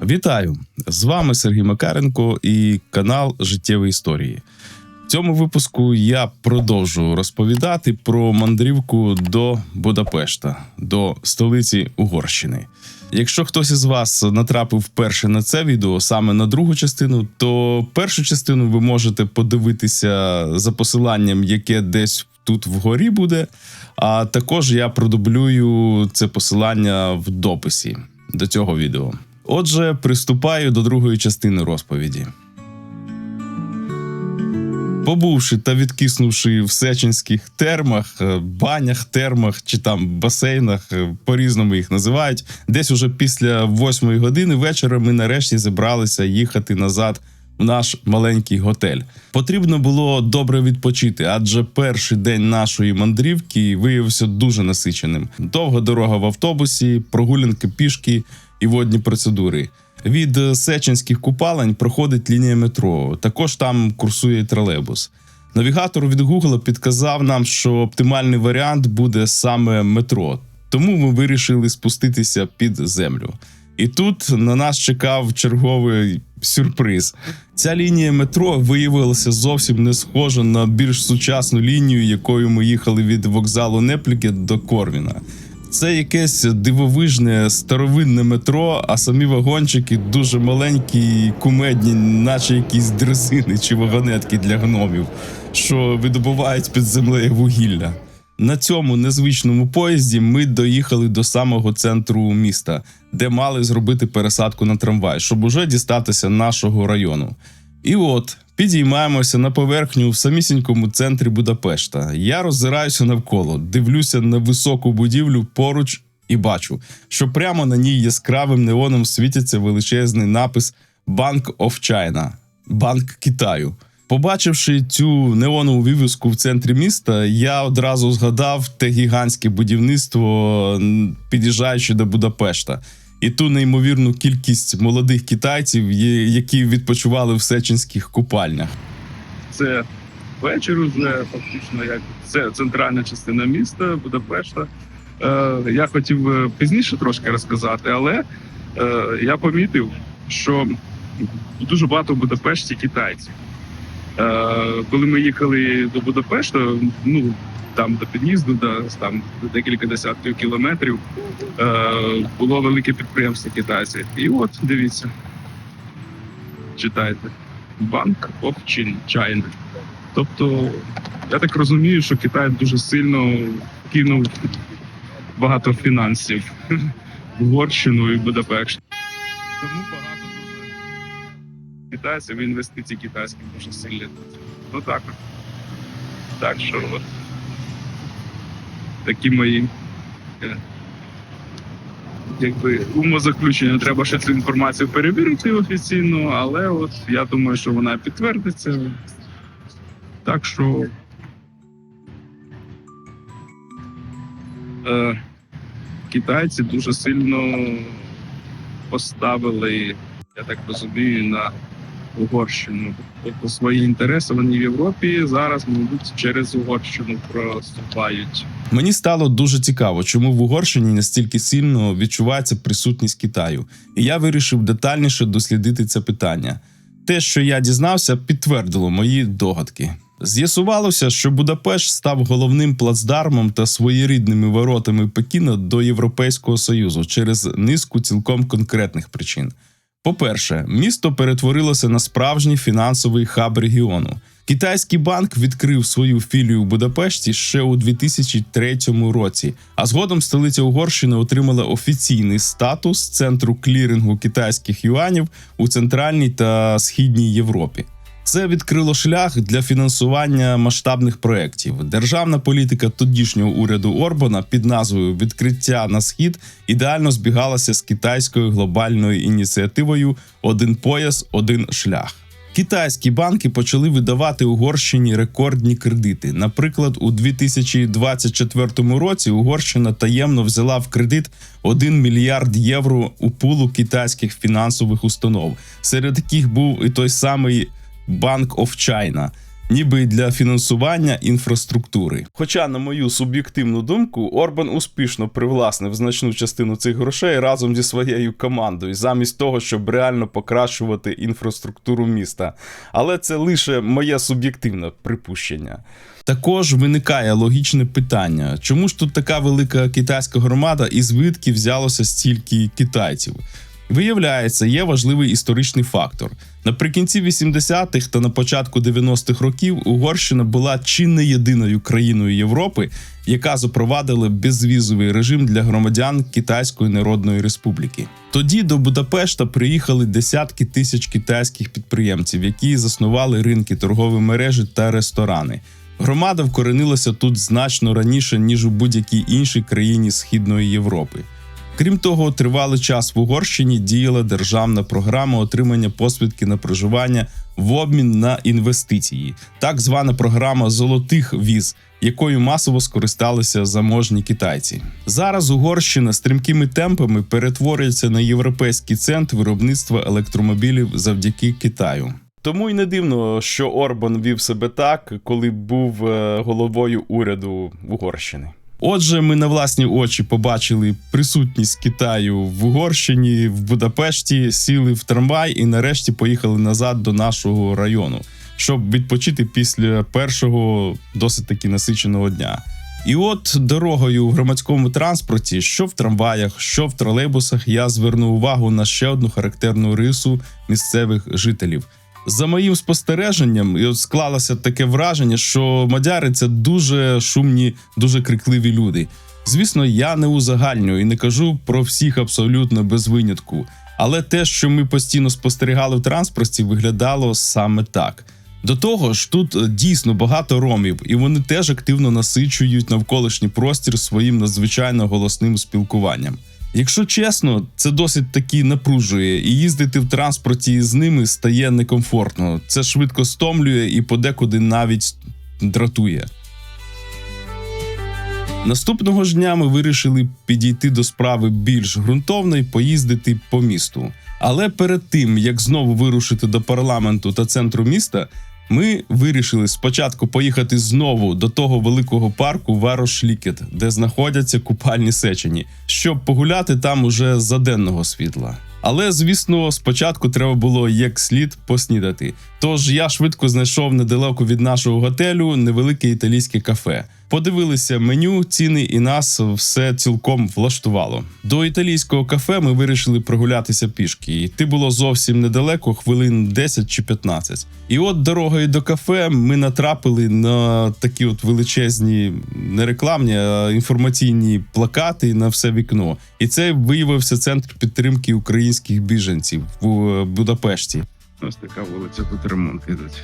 Вітаю! З вами Сергій Макаренко і канал Життєві історії. В цьому випуску я продовжу розповідати про мандрівку до Будапешта, до столиці Угорщини. Якщо хтось із вас натрапив вперше на це відео, саме на другу частину, то першу частину ви можете подивитися за посиланням, яке десь тут вгорі буде, а також я продублюю це посилання в дописі до цього відео. Отже, приступаю до другої частини розповіді. Побувши та відкиснувши в сеченських термах, банях, термах чи там басейнах, по-різному їх називають, десь уже після 8 години вечора ми нарешті зібралися їхати назад в наш маленький готель. Потрібно було добре відпочити, адже перший день нашої мандрівки виявився дуже насиченим. Довга дорога в автобусі, прогулянки пішки і водні процедури. Від сеченських купалень проходить лінія метро, також там курсує тролейбус. Навігатор від Google підказав нам, що оптимальний варіант буде саме метро, тому ми вирішили спуститися під землю. І тут на нас чекав черговий сюрприз. Ця лінія метро виявилася зовсім не схожа на більш сучасну лінію, якою ми їхали від вокзалу Непліке до Корвіна. Це якесь дивовижне старовинне метро, а самі вагончики дуже маленькі і кумедні, наче якісь дрезини чи вагонетки для гномів, що видобувають під землею вугілля. На цьому незвичному поїзді ми доїхали до самого центру міста, де мали зробити пересадку на трамвай, щоб уже дістатися нашого району. І от, підіймаємося на поверхню в самісінькому центрі Будапешта. Я роззираюся навколо, дивлюся на високу будівлю поруч і бачу, що прямо на ній яскравим неоном світиться величезний напис «Bank of China» – «Банк Китаю». Побачивши цю неонову вивіску в центрі міста, я одразу згадав те гігантське будівництво, під'їжджаючи до Будапешта. І ту неймовірну кількість молодих китайців, які відпочивали в сеченських купальнях. Це вечір уже, фактично, як це центральна частина міста, Будапешта. Я хотів пізніше трошки розказати, але я помітив, що дуже багато в Будапешті китайців. Коли ми їхали до Будапешта, там до під'їзду, там декілька десятків кілометрів, було велике підприємство китайців. І от, дивіться, читайте, Bank of China. Тобто, я так розумію, що Китай дуже сильно кинув багато фінансів в Угорщину і Будапешт. Тому багато дуже китайців, інвестицій китайських дуже сильні. Ну так от. Так що от. Такі мої умозаключення. Треба ще цю інформацію перевірити офіційно, але от я думаю, що вона підтвердиться. Так що китайці дуже сильно поставили, я так розумію, на Угорщину. Тобто свої інтереси вони в Європі зараз, мабуть, через Угорщину проступають. Мені стало дуже цікаво, чому в Угорщині настільки сильно відчувається присутність Китаю. І я вирішив детальніше дослідити це питання. Те, що я дізнався, підтвердило мої догадки. З'ясувалося, що Будапешт став головним плацдармом та своєрідними воротами Пекіна до Європейського Союзу через низку цілком конкретних причин. По-перше, місто перетворилося на справжній фінансовий хаб регіону. Китайський банк відкрив свою філію в Будапешті ще у 2003 році, а згодом столиця Угорщини отримала офіційний статус центру клірингу китайських юанів у Центральній та Східній Європі. Це відкрило шлях для фінансування масштабних проєктів. Державна політика тодішнього уряду Орбана під назвою «Відкриття на схід» ідеально збігалася з китайською глобальною ініціативою «Один пояс, один шлях». Китайські банки почали видавати Угорщині рекордні кредити. Наприклад, у 2024 році Угорщина таємно взяла в кредит 1 мільярд євро у пулу китайських фінансових установ, серед яких був і той самий Bank of China. ніби й для фінансування інфраструктури. Хоча, на мою суб'єктивну думку, Орбан успішно привласнив значну частину цих грошей разом зі своєю командою, замість того, щоб реально покращувати інфраструктуру міста. Але це лише моє суб'єктивне припущення. Також виникає логічне питання, чому ж тут така велика китайська громада і звідки взялося стільки китайців? Виявляється, є важливий історичний фактор. Наприкінці 80-х та на початку 90-х років Угорщина була чи не єдиною країною Європи, яка запровадила безвізовий режим для громадян Китайської Народної Республіки. Тоді до Будапешта приїхали десятки тисяч китайських підприємців, які заснували ринки, торгові мережі та ресторани. Громада вкоренилася тут значно раніше, ніж у будь-якій іншій країні Східної Європи. Крім того, тривалий час в Угорщині діяла державна програма отримання посвідки на проживання в обмін на інвестиції, так звана програма «Золотих віз», якою масово скористалися заможні китайці. Зараз Угорщина стрімкими темпами перетворюється на європейський центр виробництва електромобілів завдяки Китаю. Тому й не дивно, що Орбан вів себе так, коли був головою уряду Угорщини. Отже, ми на власні очі побачили присутність Китаю в Угорщині, в Будапешті, сіли в трамвай і нарешті поїхали назад до нашого району, щоб відпочити після першого досить таки насиченого дня. І от дорогою в громадському транспорті, що в трамваях, що в тролейбусах, я звернув увагу на ще одну характерну рису місцевих жителів. За моїм спостереженням, склалося таке враження, що мадяри – це дуже шумні, дуже крикливі люди. Звісно, я не узагальнюю і не кажу про всіх абсолютно без винятку. Але те, що ми постійно спостерігали в транспорті, виглядало саме так. До того ж, тут дійсно багато ромів, і вони теж активно насичують навколишній простір своїм надзвичайно голосним спілкуванням. Якщо чесно, це досить таки напружує, і їздити в транспорті з ними стає некомфортно. Це швидко стомлює і подекуди навіть дратує. Наступного ж дня ми вирішили підійти до справи більш ґрунтовно і поїздити по місту. Але перед тим, як знову вирушити до парламенту та центру міста, ми вирішили спочатку поїхати знову до того великого парку Варош-Лікет, де знаходяться купальні Сечені, щоб погуляти там уже за денного світла. Але, звісно, спочатку треба було як слід поснідати. Тож я швидко знайшов недалеко від нашого готелю невелике італійське кафе. Подивилися меню, ціни і нас все цілком влаштувало. До італійського кафе ми вирішили прогулятися пішки. Йти було зовсім недалеко, хвилин 10 чи 15. І от дорогою до кафе ми натрапили на такі от величезні, не рекламні, а інформаційні плакати на все вікно. І це виявився центр підтримки українських біженців в Будапешті. Ось така вулиця, тут ремонт ідуть.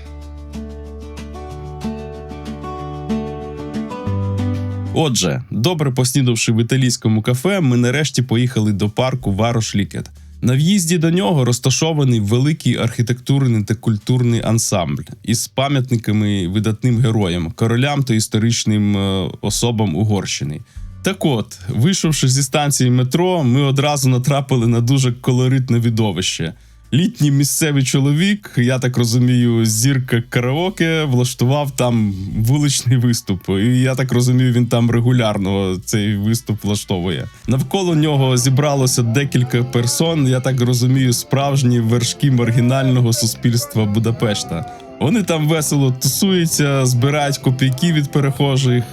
Отже, добре поснідавши в італійському кафе, ми нарешті поїхали до парку Варош-Лікет. На в'їзді до нього розташований великий архітектурний та культурний ансамбль із пам'ятниками видатним героям, королям та історичним особам Угорщини. Так от, вийшовши зі станції метро, ми одразу натрапили на дуже колоритне видовище. Літній місцевий чоловік, я так розумію, зірка караоке, влаштував там вуличний виступ. І я так розумію, він там регулярно цей виступ влаштовує. Навколо нього зібралося декілька персон, я так розумію, справжні вершки маргінального суспільства Будапешта. Вони там весело тусуються, збирають копійки від перехожих,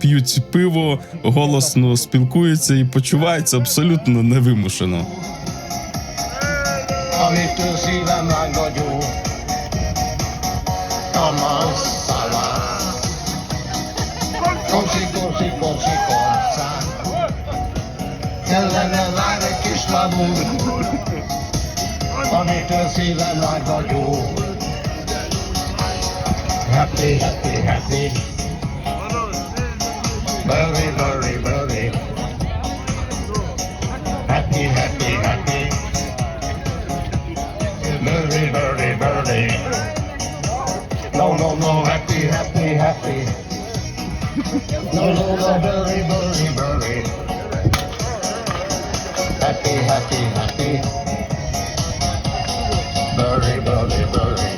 п'ють пиво, голосно спілкуються і почуваються абсолютно невимушено. Amitől szívem lángagyó, tamasszala. Kocsi, kocsi, kocsi, kocszán, kellene vár egy kis labúr, amitől szívem lángagyó. Happy, happy, happy, very, very, very, happy, happy, happy. Birdie, birdie, birdie. No, no, no, happy, happy, happy. No, no, no, birdie, birdie, birdie. Happy, happy, happy. Birdie, birdie, birdie.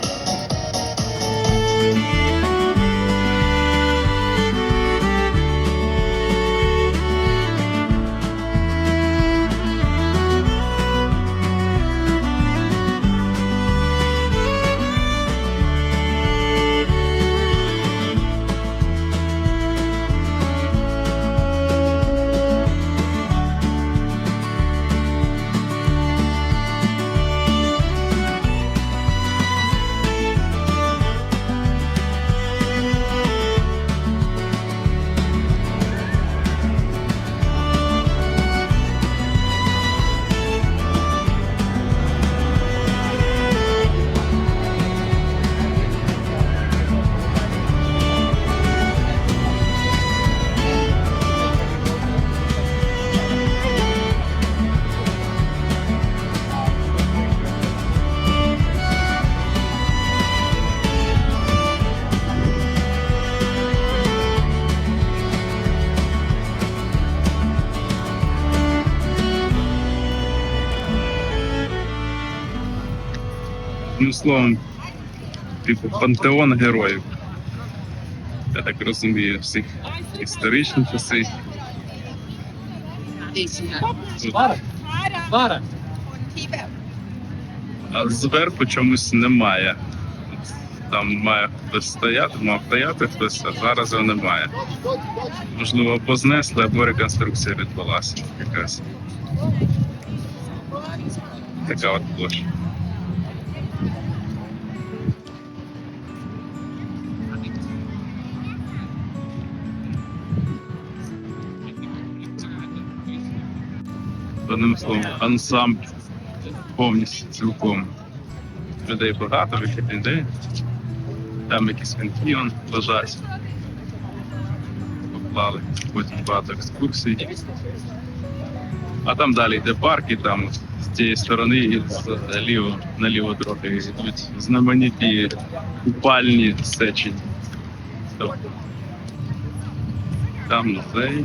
одним словом, типу пантеон героїв. Я так розумію, всіх історичні часи. А зверху чомусь немає. Там має хтось стояти, мав стояти хтось, а зараз його немає. Можливо, або знесли, або реконструкція відбулася якась. Така от площа. Одним словом, ансамбль повністю цілком. Людей багато, вихідний день. Там якісь вінки лежать. Поклали, потім багато екскурсій. А там далі йде парк, і там з цієї сторони і наліво трохи йдуть знамениті купальні Сечень. Там музей.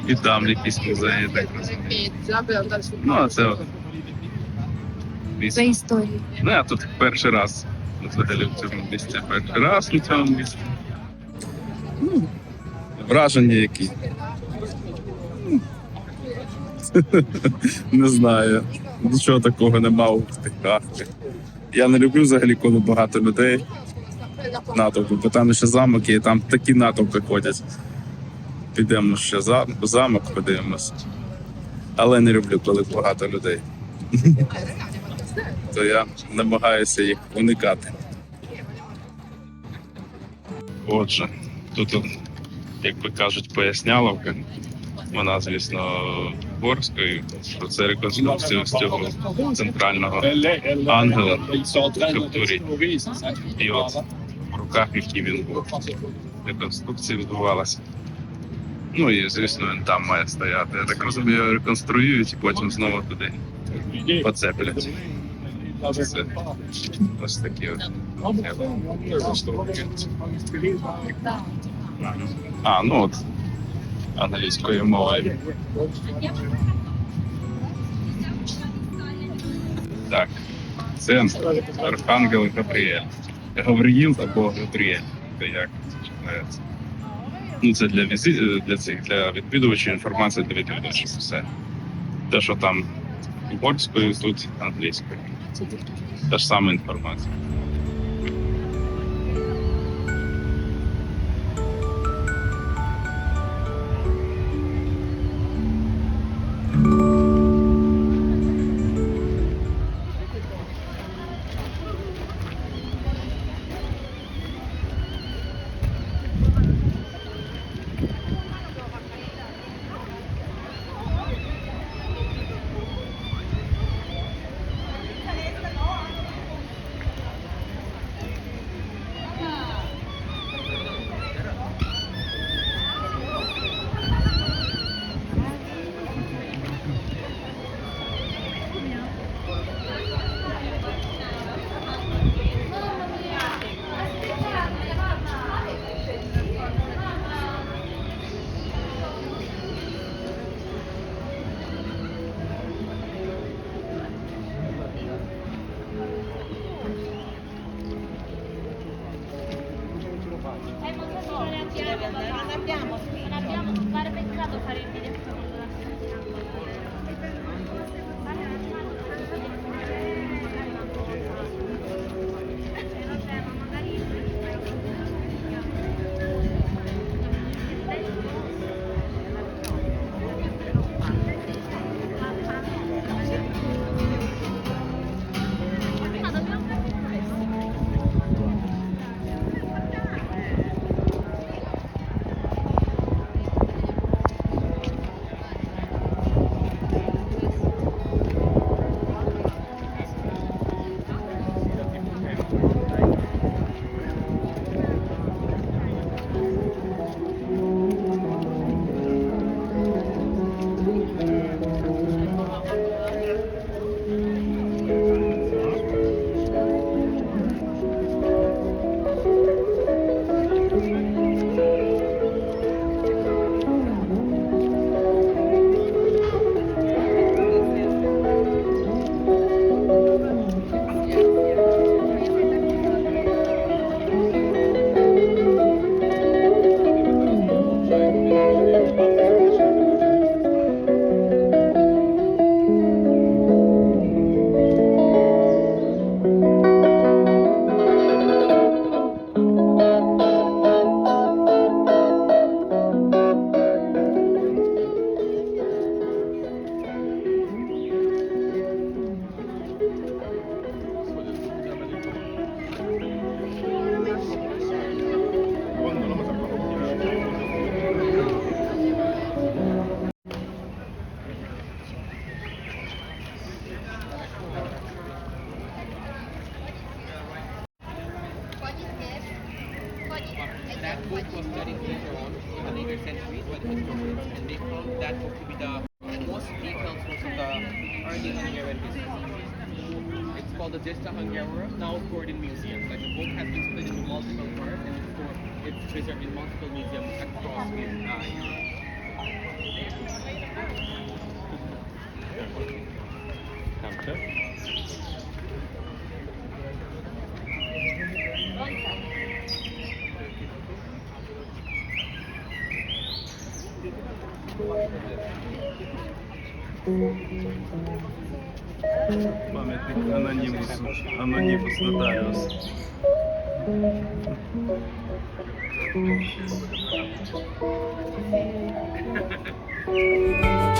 І там якісь музеї, так розумію. Ну, а це от місце. Це історії. Ну, я тут перший раз взагалі в цьому місці. Перший раз на цьому місці. Ну, враження які. Не знаю. Нічого такого нема у тих картах. Я не люблю взагалі, коли багато людей. Натовпи, бо там ще замок є, і там такі натовпи ходять. Підемо ще замок, подивимось. Але не люблю, коли багато людей. То я намагаюся їх уникати. Отже, тут, як би кажуть, поясняловка. Вона, звісно, Борською, що це реконструкція з цього центрального ангела в скульптурі. І от в руках, які він був. Реконструкція відбувалася. Ну і, звісно, він там має стояти. Я так розумію, реконструюють і потім знову туди поцеплять. Це ось такі от. А, ну от, англійською мовою. Так, це Архангел Гавриїл. Гавриїл або Гавріель. Це як це читається. Ну, це для відвідувачів, інформація для відвідувачів. Все. Те, що там угорською, тут англійською. Та ж сама інформація. book was studied later on in the later centuries by the historians, and they found that book to be the most detailed source of the early Hungarian history. It's called the Gesta Hungarorum, now stored in museums. Like the book has been split into multiple parts and it's preserved in multiple museums across Europe. Пам'ятник Анонімус Нотаріус.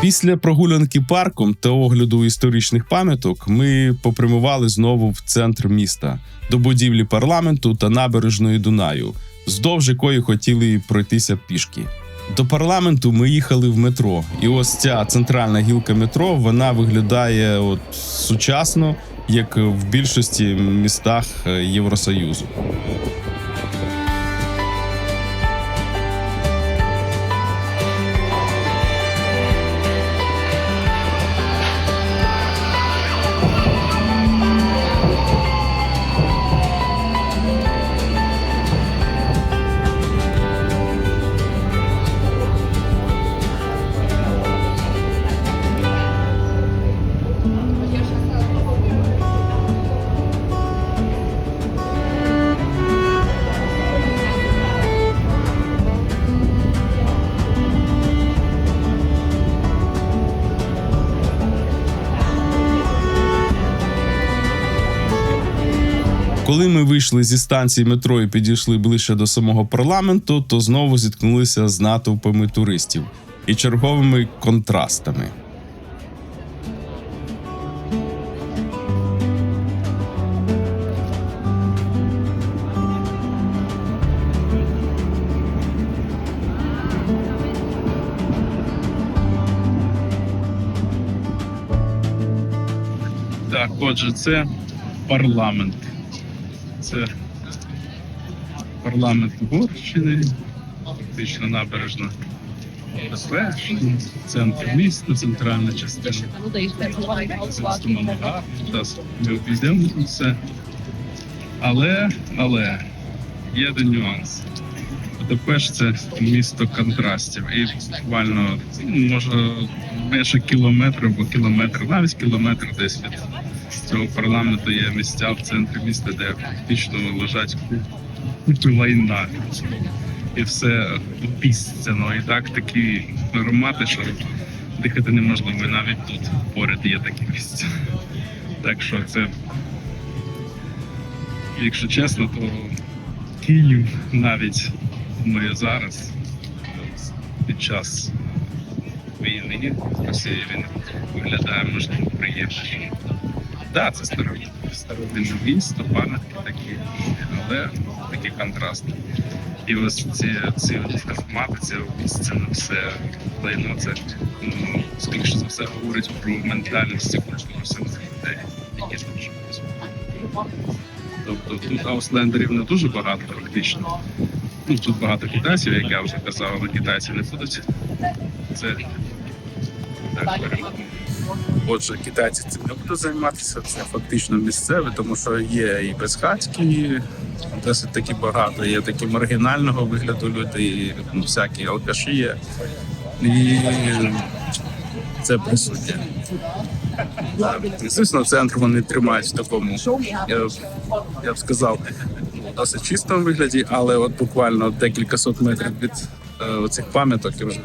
Після прогулянки парком та огляду історичних пам'яток ми попрямували знову в центр міста, до будівлі парламенту та набережної Дунаю, вздовж якої хотіли пройтися пішки. До парламенту ми їхали в метро, і ось ця центральна гілка метро, вона виглядає сучасно, як в більшості містах Євросоюзу. Коли ми вийшли зі станції метро і підійшли ближче до самого парламенту, то знову зіткнулися з натовпами туристів і черговими контрастами. Так, отже, це парламент. Це парламент Угорщини, фактично набережна Безпечна, центр міста, центральна частина. Зараз ми обійдемо все. Але є один нюанс. Будапешт – це місто контрастів. І буквально, може, менше кілометр або кілометр, навіть кілометр десь від цього парламенту є місця в центрі міста, де фактично лежать купи лайна. І все опісцяно. І так такі аромати, що дихати неможливо. І навіть тут поряд є такі місця. Так що це, якщо чесно, то Київ навіть, думаю, зараз, під час війни з Росією, він виглядає, можливо, приємніше. Так, це старовинне місто, пам'ятки такі, але такі контрасти. І ось ці аромати, ці опісцяне все лайно, це, скоріше за все, говорить про ментальність і культуру самих людей, які там живуть. Тобто тут ауслендерів не дуже багато практично. Ну, тут багато китайців, як я вже казав, але китайці не будуть. Це так переконано. Отже, китайці цим не будуть займатися, це фактично місцеве, тому що є і безхатькі, досить таки багато, є такі маргінального вигляду люди, і всякі алкаші є. І це присутнє. Звісно, центр вони тримають в такому, я б сказав, досить чистому вигляді, але от буквально декілька сот метрів від цих пам'яток і вже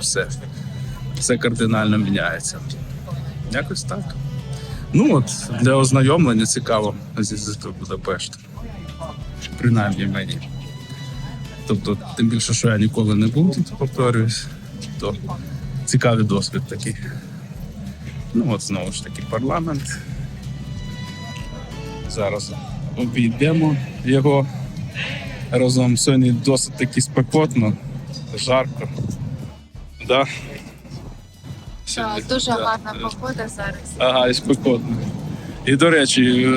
все кардинально міняється. Якось так. Ну от, для ознайомлення цікаво з'їздити в Будапешт. Принаймні мені. Тобто, тим більше, що я ніколи не був тут, повторююсь, то цікавий досвід такий. Ну от, знову ж таки, парламент. Зараз обійдемо його разом. Сьогодні досить таки спекотно, жарко. Да? Так, дуже гарна погода зараз. Ага, і спекотно. І, до речі,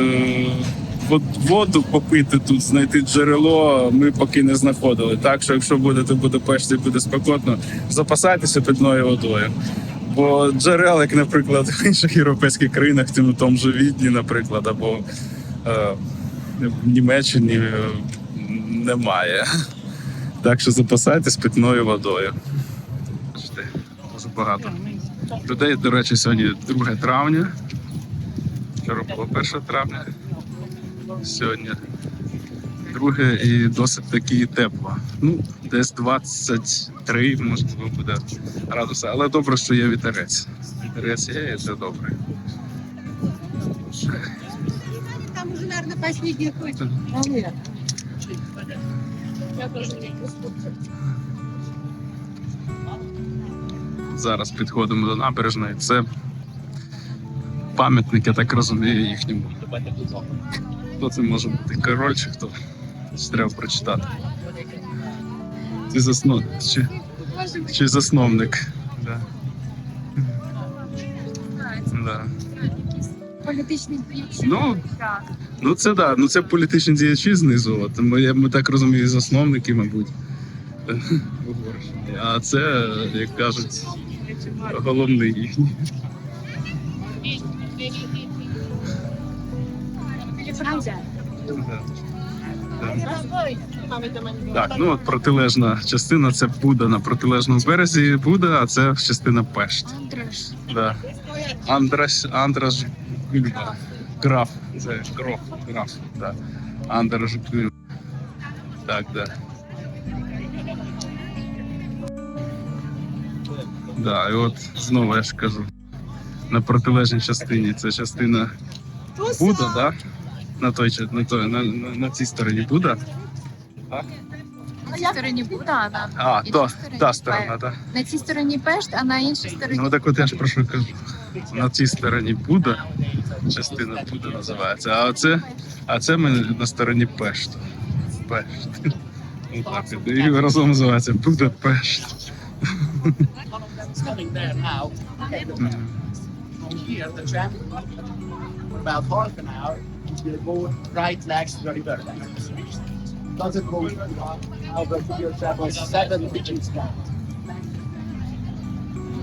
воду попити тут, знайти джерело, ми поки не знаходили. Так що якщо будете в Будапешті, буде спекотно, запасайтеся питною водою. Бо джерел, як, наприклад, в інших європейських країнах, в тому же Відні, наприклад, або в Німеччині немає. Так що запасайтесь питною водою. Бачите, дуже багато людей. До речі, сьогодні 2 травня. Вчора було 1 травня. Сьогодні 2 і досить таки тепло. Ну, десь 23, можливо, буде градуси. Але добре, що є вітерець. Вітерець є, і це добре. Там уже, наверное, последний хоть. Зараз підходимо до набережної. Це пам'ятник, я так розумію, їхньому. Хто це може бути? Король чи хто? Це треба прочитати. Чи засновник? Чи засновник? Да. Да. Політичний діячі. Ну це да, ну це політичні діячі знизу. От. Ми так розумію, засновники, мабуть. А це, як кажуть, головний їхній. Так, ну от протилежна частина це Буда на протилежному березі Буда, а це частина Пешт. Да. Андраш Гюльба. Граф. Це граф. Да. Андраш Гюльба. Так, да. Да, і от знову я ж кажу. На протилежній частині це частина Буда, да? На цій стороні Буда. Так? На цій стороні Буда, А, та сторона, так. на цій стороні Пешт, а на іншій стороні. Ну так от я ж про що кажу. На цій стороні Буда, частина Буда називається, а це ми на стороні Пешту. Пешт. Ну так, і разом називається Будапешт. It's coming there now. From here, the tram, about half an hour, it will go right next to the river. Doesn't go now, but it will travel 7 bridges down.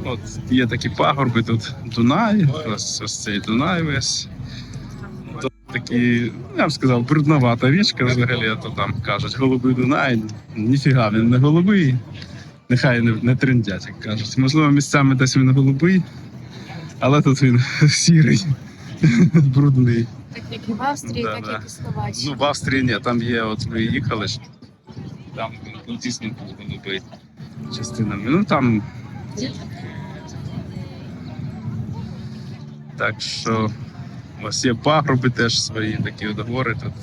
От є такі пагорби тут Дунай, ось цей Дунай весь. Тут такі, я б сказав, брудновата річка взагалі, а то там кажуть, голубий Дунай, ніфіга він не голубий. Нехай не трендять, як кажуть. Можливо, місцями десь він голубий, але тут він сірий, брудний. Так як і в Австрії, Да, так да. як і в Словаччині. Ну, в Австрії ні, там є, от ми їхали ж, там дійсно був голубий частинами. Ну там. Так що ось є пагорби теж свої, такі от гори тут.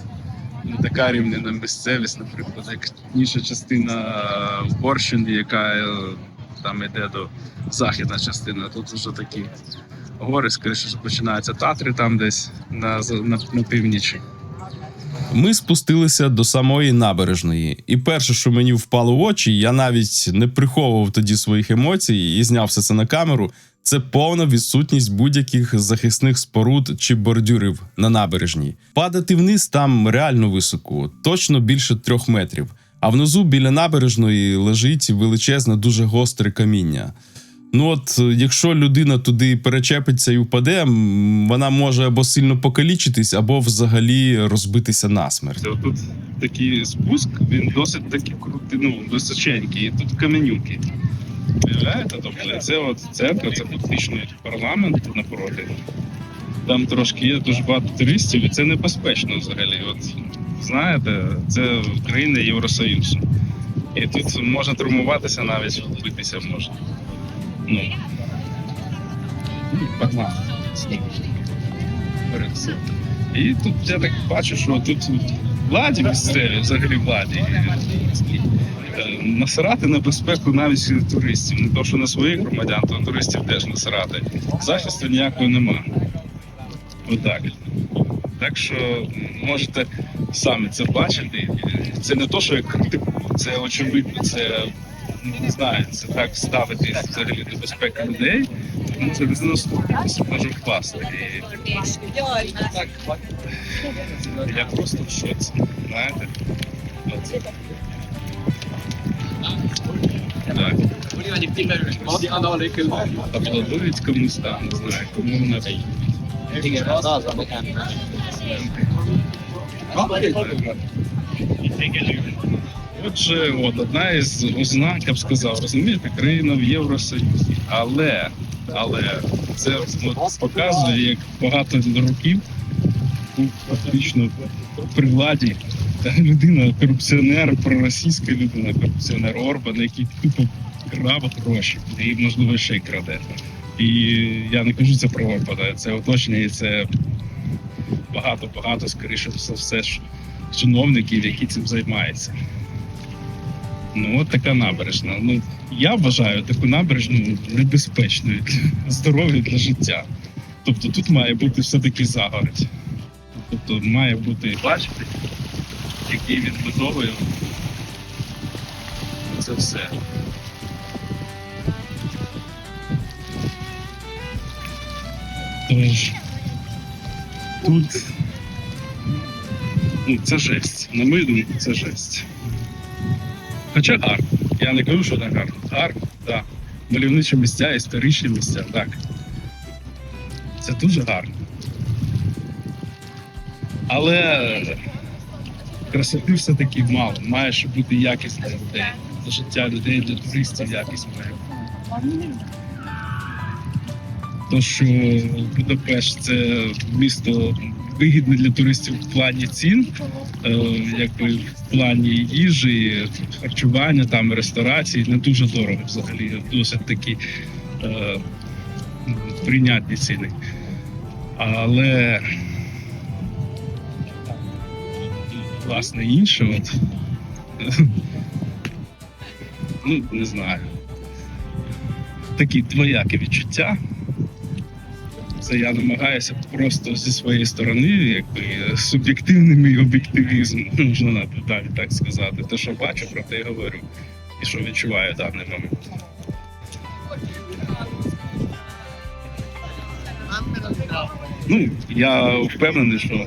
Не така рівнена місцевість, наприклад, як інша частина Борщини, яка там йде до західна частина. Тут вже такі гори, скоріше, що починаються Татри там десь на північі. Ми спустилися до самої набережної, і перше, що мені впало в очі, я навіть не приховував тоді своїх емоцій і зняв все це на камеру, це повна відсутність будь-яких захисних споруд чи бордюрів на набережній. Падати вниз там реально високо, точно більше 3 метрів, а внизу біля набережної лежить величезне, дуже гостре каміння. Ну от, якщо людина туди перечепиться і впаде, вона може або сильно покалічитись, або взагалі розбитися насмерть. Тут такий спуск, він досить такий крутий, ну, височенький, і тут каменюки. Уявляєте? Тобто це от церква, це фактично парламент тут напроти. Там трошки є дуже багато туристів, і це небезпечно взагалі. От, знаєте, це країна Євросоюзу. І тут можна травмуватися, навіть вбитися можна. Ну, погнали. І тут я так бачу, що тут владі місцеві, взагалі владі, насирати на безпеку навіть туристів. Не то, що на своїх громадян, то туристів теж насирати. Захисту ніякого нема. Отак. Так що можете самі це бачити. Це не то, що я критикую, це очевидно, це не знаю, це так ставити взагалі до безпеки людей, може людина слухатися, може впасти. І я просто в шоці, знаєте. От. Так. Аплодують комусь там, не знаю, кому вона Отже, одна із ознак, я б сказав, розумієте, країна в Євросоюзі. Але це показує, як багато років був фактично при владі та людина, корупціонер, проросійська людина, корупціонер Орбан, який тупо крав гроші і, можливо, ще й краде. І я не кажу це про Орбана, це оточення і це багато, скоріше все ж чиновників, які цим займаються. Ну, от така набережна. Ну, я вважаю таку набережну небезпечною, здоровою для життя. Тобто тут має бути все-таки загородь. Тобто має бути, бачите, який відбудовує це все. Тож, тут це жесть. На мою думку, це жесть. Хоча гарно. Я не кажу, що не гарно. Гарно, так. Мальовничі місця, історичні місця, так. Це дуже гарно. Але красоти все-таки мало. Має ще бути якість для людей. Для життя людей, для туристів якість має. Тож Будапешт – це місто вигідне для туристів в плані цін, якби в плані їжі, харчування, там ресторації, не дуже дорого взагалі, досить такі прийнятні ціни. Але власне інше, от, ну не знаю, такі двоякі відчуття. Це я намагаюся просто зі своєї сторони, якби суб'єктивним об'єктивізмом, можна далі так сказати. Те, що бачу, про те й говорю. І що відчуваю в даний момент. Ну, я впевнений, що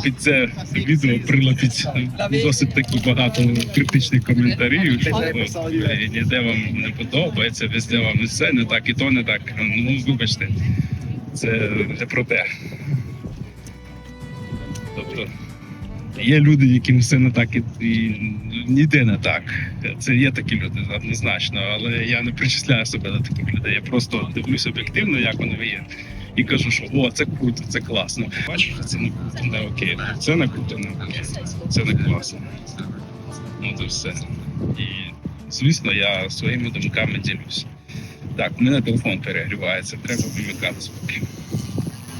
під це відео прилетить досить таки багато критичних коментарів, що ніде вам не подобається, везде вам все не так, і то не так. Ну, вибачте. Це не про те. Тобто є люди, яким все не так і ніде не так. Це є такі люди, однозначно, але я не причисляю себе до таких людей. Я просто дивлюсь об'єктивно, як вони є. І кажу, що о, це круто, це класно. Бачиш, це не круто, не окей. Це не круто, не окей. Це не класно. Ну, це все. І, звісно, я своїми думками ділюсь. Так, у мене телефон перегрівається, треба вимикати спокійно.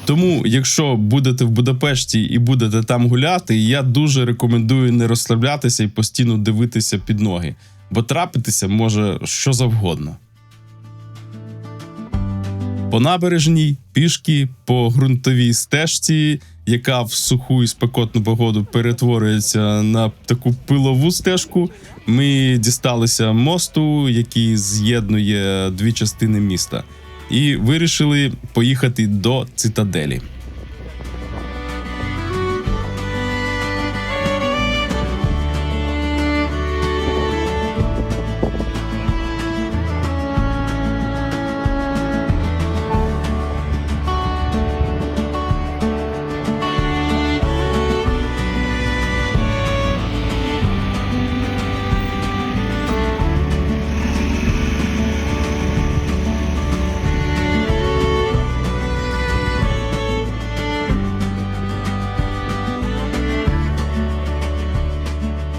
Тому, якщо будете в Будапешті і будете там гуляти, я дуже рекомендую не розслаблятися і постійно дивитися під ноги, бо трапитися може що завгодно. По набережній, пішки, по ґрунтовій стежці, яка в суху і спекотну погоду перетворюється на таку пилову стежку, ми дісталися мосту, який з'єднує дві частини міста, і вирішили поїхати до цитаделі.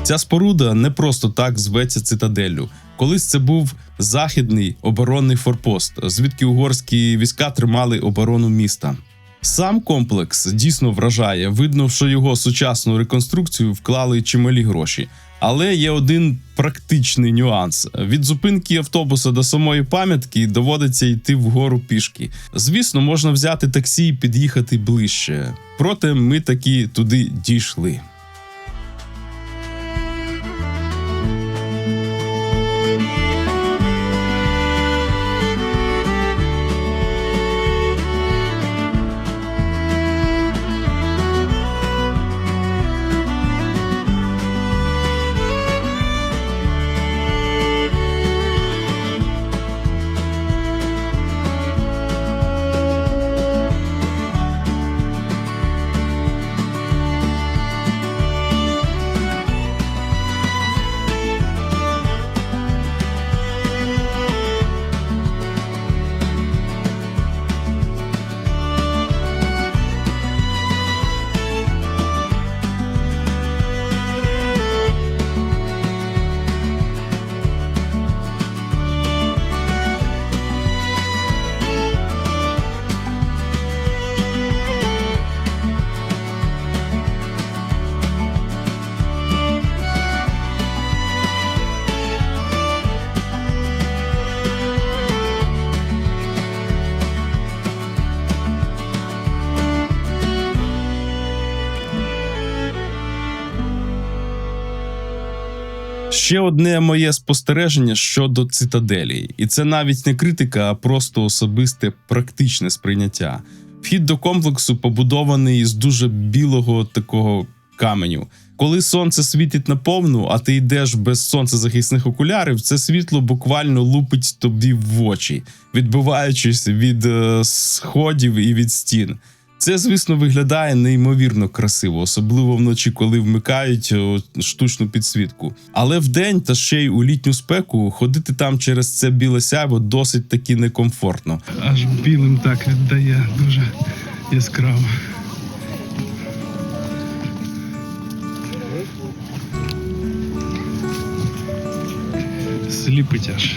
Ця споруда не просто так зветься цитаделлю. Колись це був західний оборонний форпост, звідки угорські війська тримали оборону міста. Сам комплекс дійсно вражає. Видно, що його сучасну реконструкцію вклали чималі гроші. Але є один практичний нюанс. Від зупинки автобуса до самої пам'ятки доводиться йти вгору пішки. Звісно, можна взяти таксі і під'їхати ближче. Проте ми таки туди дійшли. Ще одне моє спостереження щодо цитаделі. І це навіть не критика, а просто особисте практичне сприйняття. Вхід до комплексу побудований з дуже білого такого каменю. Коли сонце світить наповну, а ти йдеш без сонцезахисних окулярів, це світло буквально лупить тобі в очі, відбиваючись від сходів і від стін. Це, звісно, виглядає неймовірно красиво, особливо вночі, коли вмикають штучну підсвітку. Але вдень та ще й у літню спеку ходити там через це біле сяйво досить таки некомфортно. Аж білим так віддає дуже яскраво. Сліпить аж.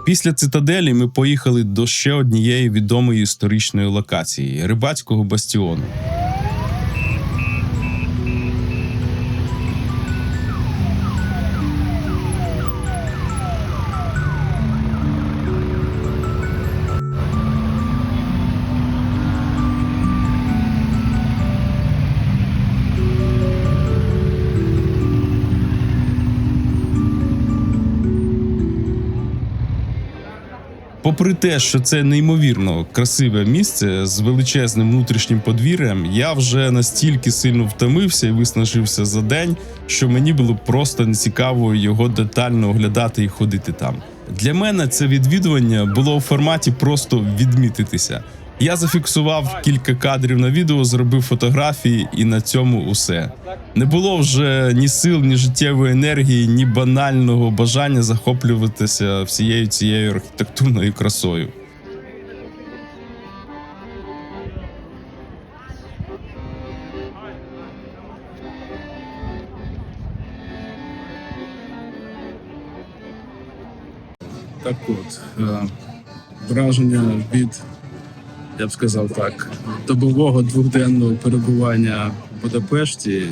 Після цитаделі ми поїхали до ще однієї відомої історичної локації – Рибацького бастіону. Попри те, що це неймовірно красиве місце з величезним внутрішнім подвір'ям, я вже настільки сильно втомився і виснажився за день, що мені було просто нецікаво його детально оглядати і ходити там. Для мене це відвідування було у форматі просто відмітитися. Я зафіксував кілька кадрів на відео, зробив фотографії і на цьому усе. Не було вже ні сил, ні життєвої енергії, ні банального бажання захоплюватися всією цією архітектурною красою. Так от, враження від, я б сказав так, добового двохденного перебування в Будапешті,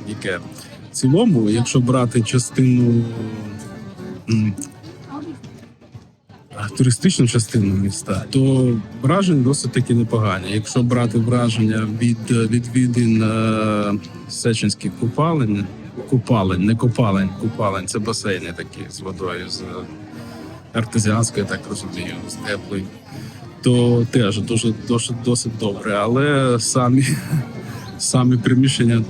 яке в цілому, якщо брати частину, туристичну частину міста, то враження досить таки непогані. Якщо брати враження від відвідин Сеченських купалин, купалень. Це басейни такі з водою, з артезіанською, так розумію, з теплою. То теж досить добре, але самі приміщення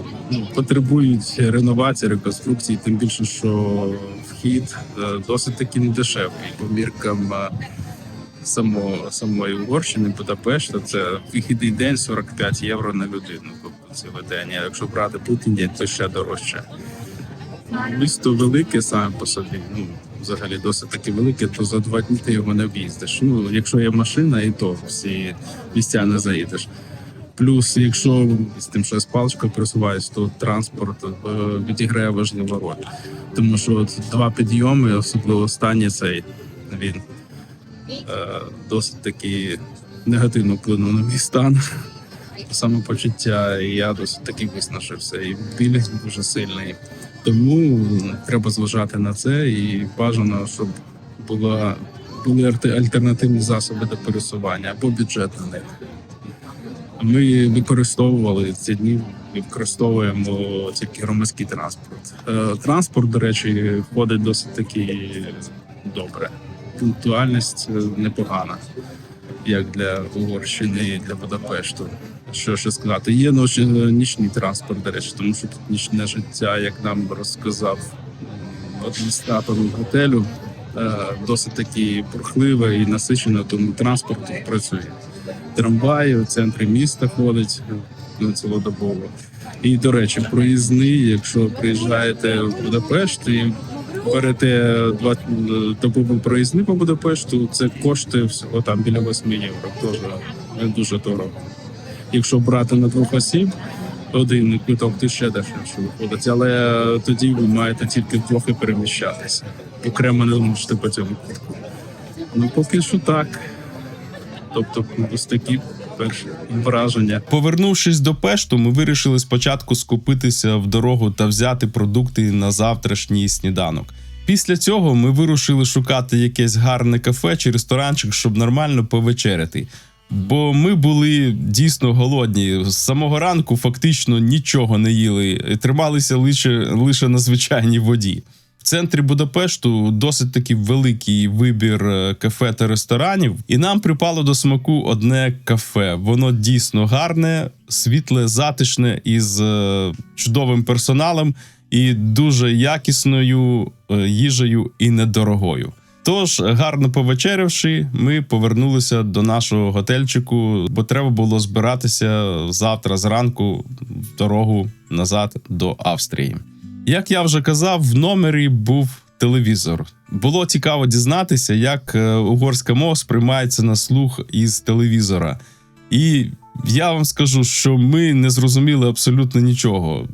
потребують реновації, реконструкції, тим більше, що вхід досить таки недешевий. По міркам самої Угорщини, Будапешта, це вихідний день 45 євро на людину, тобто цілий день. А якщо брати путній день, то ще дорожче. Місто велике саме по собі, взагалі досить таки велике, то за 2 дні ти його не об'їздиш. Якщо є машина, і то всі місця не заїдеш. Плюс, якщо з тим, що я з паличкою пересуваюсь, то транспорт відіграє важливу роль. Тому що от 2 підйоми, особливо останній цей, він досить таки негативно вплинув на мій стан, самопочуття, і я досить таки виснажився, і біль дуже сильний. Тому треба зважати на це, і бажано, щоб були альтернативні засоби до пересування або бюджет на них. Ми використовували ці дні, використовуємо тільки громадський транспорт. Транспорт, до речі, ходить досить таки добре. Пунктуальність непогана, як для Угорщини і для Будапешту. Що ще сказати? Є нічний транспорт, до речі, тому що тут нічне життя, як нам розказав адміністратор готелю, досить таки бурхливе і насичене, тому транспорт тут працює. Трамваї в центрі міста ходить цілодобово. І, до речі, проїзний, якщо приїжджаєте в Будапешт і берете 2-добовий проїзний по Будапешту, це коштує всього там біля 8 євро. Теж не дуже дорого. Якщо брати на 2 осіб, один квиток то ще дешевше виходить, але тоді ви маєте тільки вдвох і переміщатися. Окремо не можете по цьому квитку. Поки що так. Тобто ось такі перші враження. Повернувшись до Пешту, ми вирішили спочатку скупитися в дорогу та взяти продукти на завтрашній сніданок. Після цього ми вирушили шукати якесь гарне кафе чи ресторанчик, щоб нормально повечеряти. Бо ми були дійсно голодні. З самого ранку фактично нічого не їли, трималися лише на звичайній воді. В центрі Будапешту досить таки великий вибір кафе та ресторанів, і нам припало до смаку одне кафе. Воно дійсно гарне, світле, затишне, із чудовим персоналом і дуже якісною їжею і недорогою. Тож, гарно повечерявши, ми повернулися до нашого готельчику, бо треба було збиратися завтра зранку в дорогу назад до Австрії. Як я вже казав, в номері був телевізор. Було цікаво дізнатися, як угорська мова сприймається на слух із телевізора. І я вам скажу, що ми не зрозуміли абсолютно нічого.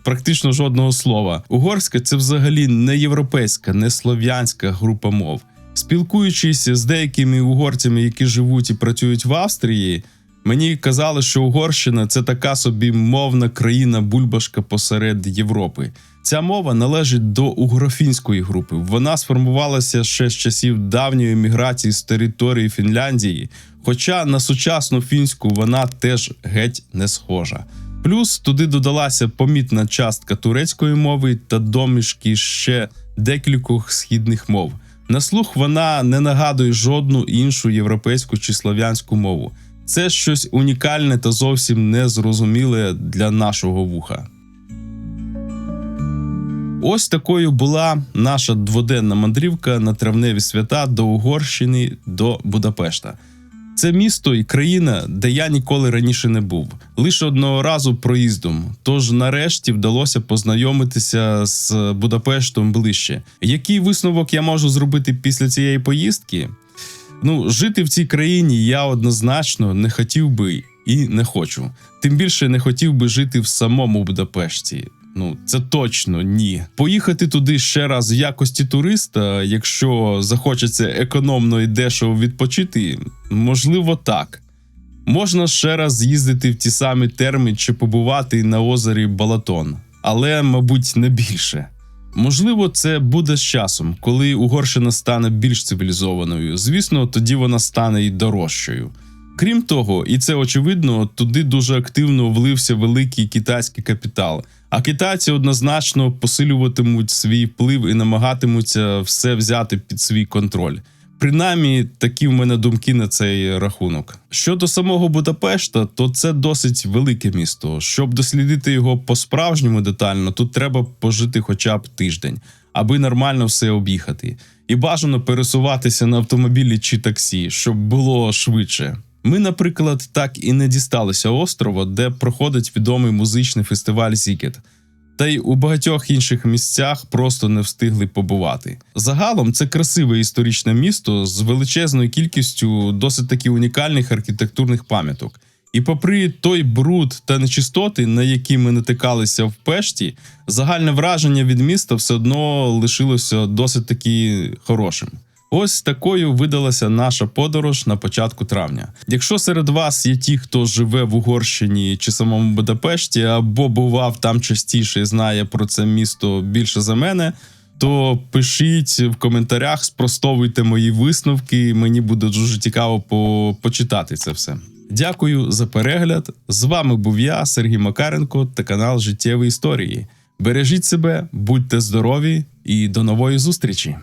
Практично жодного слова. Угорська – це взагалі не європейська, не слов'янська група мов. Спілкуючись з деякими угорцями, які живуть і працюють в Австрії, мені казали, що Угорщина – це така собі мовна країна-бульбашка посеред Європи. Ця мова належить до угрофінської групи. Вона сформувалася ще з часів давньої міграції з території Фінляндії, хоча на сучасну фінську вона теж геть не схожа. Плюс туди додалася помітна частка турецької мови та домішки ще декількох східних мов. На слух вона не нагадує жодну іншу європейську чи слов'янську мову. Це щось унікальне та зовсім незрозуміле для нашого вуха. Ось такою була наша дводенна мандрівка на травневі свята до Угорщини, до Будапешта. Це місто і країна, де я ніколи раніше не був. Лише одного разу проїздом. Тож нарешті вдалося познайомитися з Будапештом ближче. Який висновок я можу зробити після цієї поїздки? Жити в цій країні я однозначно не хотів би і не хочу. Тим більше не хотів би жити в самому Будапешті. Це точно ні. Поїхати туди ще раз в якості туриста, якщо захочеться економно і дешево відпочити, можливо так. Можна ще раз з'їздити в ті самі терми чи побувати на озері Балатон. Але, мабуть, не більше. Можливо, це буде з часом, коли Угорщина стане більш цивілізованою. Звісно, тоді вона стане і дорожчою. Крім того, і це очевидно, туди дуже активно влився великий китайський капітал. А китайці однозначно посилюватимуть свій вплив і намагатимуться все взяти під свій контроль. Принаймні, такі в мене думки на цей рахунок. Щодо самого Будапешта, то це досить велике місто. Щоб дослідити його по-справжньому детально, тут треба пожити хоча б тиждень, аби нормально все об'їхати. І бажано пересуватися на автомобілі чи таксі, щоб було швидше. Ми, наприклад, так і не дісталися острова, де проходить відомий музичний фестиваль «Зігет». Та й у багатьох інших місцях просто не встигли побувати. Загалом це красиве історичне місто з величезною кількістю досить таки унікальних архітектурних пам'яток. І попри той бруд та нечистоти, на які ми натикалися в Пешті, загальне враження від міста все одно лишилося досить таки хорошим. Ось такою видалася наша подорож на початку травня. Якщо серед вас є ті, хто живе в Угорщині чи самому Будапешті, або бував там частіше і знає про це місто більше за мене, то пишіть в коментарях, спростовуйте мої висновки, мені буде дуже цікаво почитати це все. Дякую за перегляд. З вами був я, Сергій Макаренко, та канал Життєві історії. Бережіть себе, будьте здорові і до нової зустрічі!